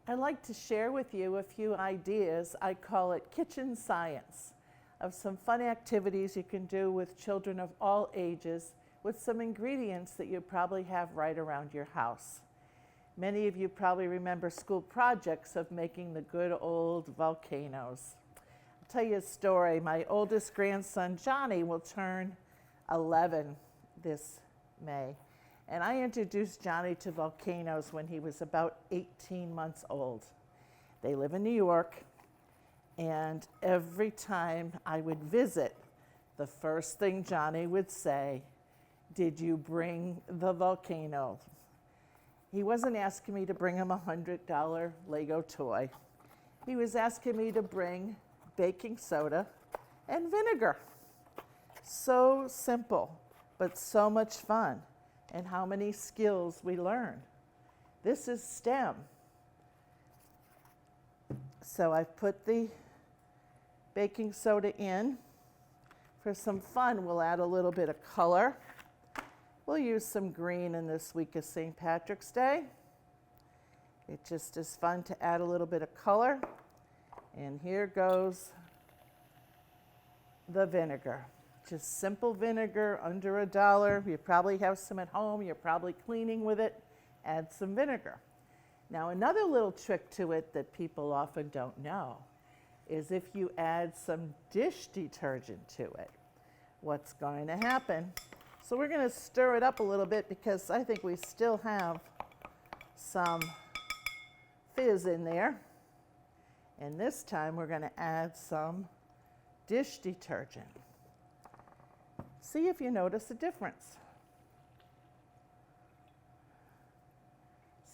I'd like to share with you a few ideas, I call it kitchen science, of some fun activities you can do with children of all ages with some ingredients that you probably have right around your house. Many of you probably remember school projects of making the good old volcanoes. I'll tell you a story. My oldest grandson, Johnny, will turn 11 this May. And I introduced Johnny to volcanoes when he was about 18 months old. They live in New York, and every time I would visit, the first thing Johnny would say, "Did you bring the volcano?" He wasn't asking me to bring him a $100 Lego toy. He was asking me to bring baking soda and vinegar. So simple, but so much fun. And how many skills we learn. This is STEM. So I've put the baking soda in. For some fun, we'll add a little bit of color. We'll use some green in this week of St. Patrick's Day. It just is fun to add a little bit of color. And here goes the vinegar. Just simple vinegar, under $1. You probably have some at home. You're probably cleaning with it. Add some vinegar. Now, another little trick to it that people often don't know is if you add some dish detergent to it, what's going to happen? So we're going to stir it up a little bit because I think we still have some fizz in there. And this time we're going to add some dish detergent. See if you notice a difference.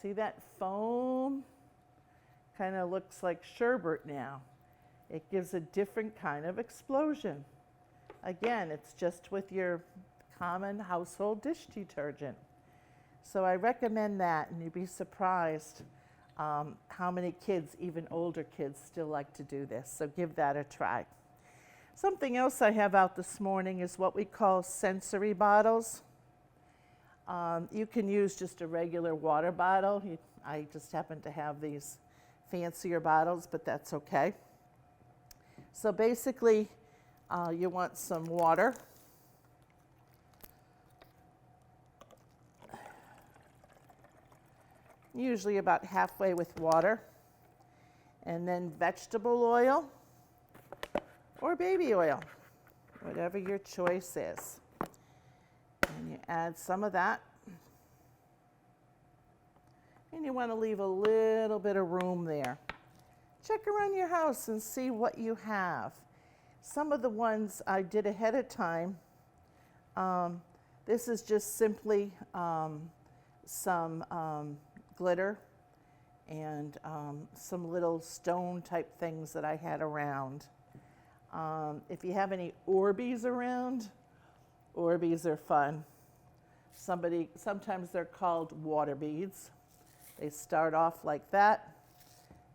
See that foam? Kind of looks like sherbet now. It gives a different kind of explosion. Again, it's just with your common household dish detergent. So I recommend that, and you'd be surprised how many kids, even older kids, still like to do this. So give that a try. Something else I have out this morning is what we call sensory bottles. You can use just a regular water bottle. I just happen to have these fancier bottles, but that's okay. So basically, you want some water. Usually about halfway with water. And then vegetable oil or baby oil, whatever your choice is. And you add some of that. And you want to leave a little bit of room there. Check around your house and see what you have. Some of the ones I did ahead of time, this is just simply some glitter and some little stone type things that I had around. If you have any Orbeez around, Orbeez are fun. Sometimes they're called water beads. They start off like that,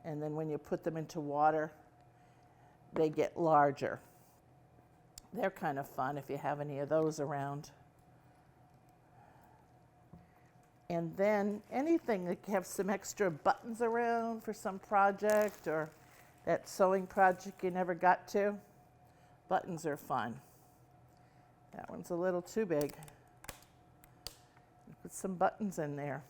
and then when you put them into water, they get larger. They're kind of fun if you have any of those around. And then anything that have some extra buttons around for some project or that sewing project you never got to, buttons are fun. That one's a little too big. Put some buttons in there.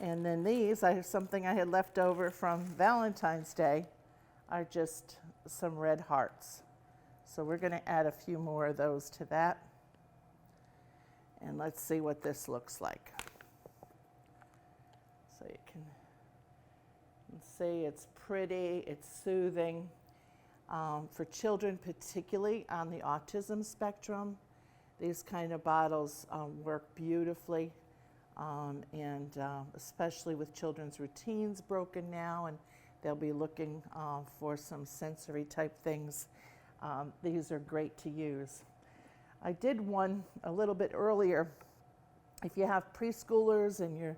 And then these, I have something I had left over from Valentine's Day, are just some red hearts. So we're going to add a few more of those to that. And let's see what this looks like. So you can see it's pretty, it's soothing. For children, particularly on the autism spectrum, these kind of bottles work beautifully. Especially with children's routines broken now, and they'll be looking for some sensory type things. These are great to use. I did one a little bit earlier. If you have preschoolers and you're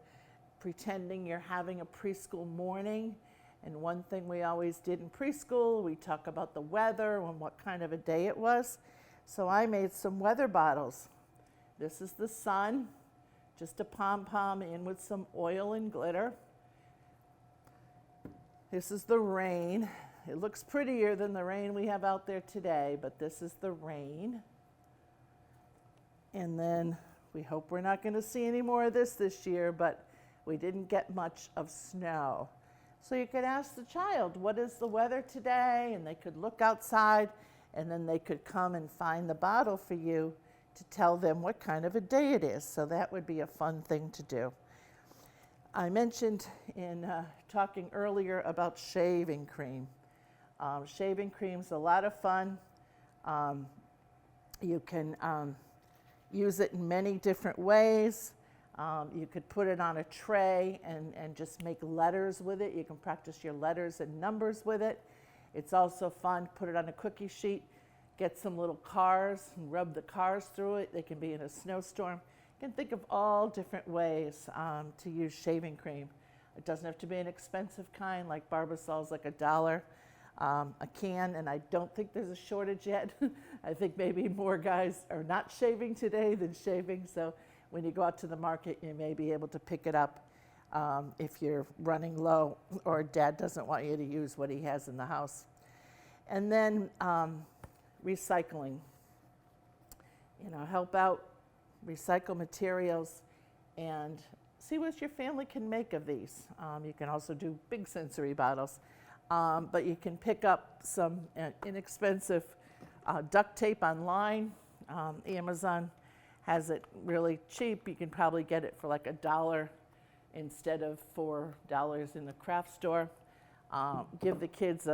pretending you're having a preschool morning, and one thing we always did in preschool, we talk about the weather and what kind of a day it was. So I made some weather bottles. This is the sun, just a pom-pom in with some oil and glitter. This is the rain. It looks prettier than the rain we have out there today, but this is the rain. And then we hope we're not going to see any more of this year, but we didn't get much of snow. So you could ask the child, what is the weather today? And they could look outside, and then they could come and find the bottle for you to tell them what kind of a day it is. So that would be a fun thing to do. I mentioned in talking earlier about shaving cream. Shaving cream's a lot of fun. You can use it in many different ways. You could put it on a tray and just make letters with it. You can practice your letters and numbers with it. It's also fun to put it on a cookie sheet, get some little cars and rub the cars through it. They can be in a snowstorm. You can think of all different ways to use shaving cream. It doesn't have to be an expensive kind like Barbasol's, like $1 a can, and I don't think there's a shortage yet. I think maybe more guys are not shaving today than shaving, so when you go out to the market, you may be able to pick it up if you're running low or Dad doesn't want you to use what he has in the house. And then recycling. You know, help out, recycle materials, and see what your family can make of these. You can also do big sensory bottles, but you can pick up some inexpensive duct tape online. Amazon has it really cheap. You can probably get it for like $1 instead of $4 in the craft store. Give the kids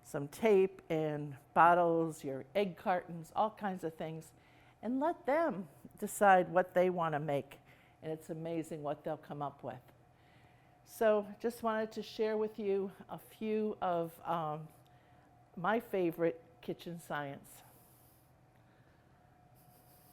some tape and bottles, your egg cartons, all kinds of things, and let them decide what they want to make. And it's amazing what they'll come up with. So just wanted to share with you a few of my favorite kitchen science.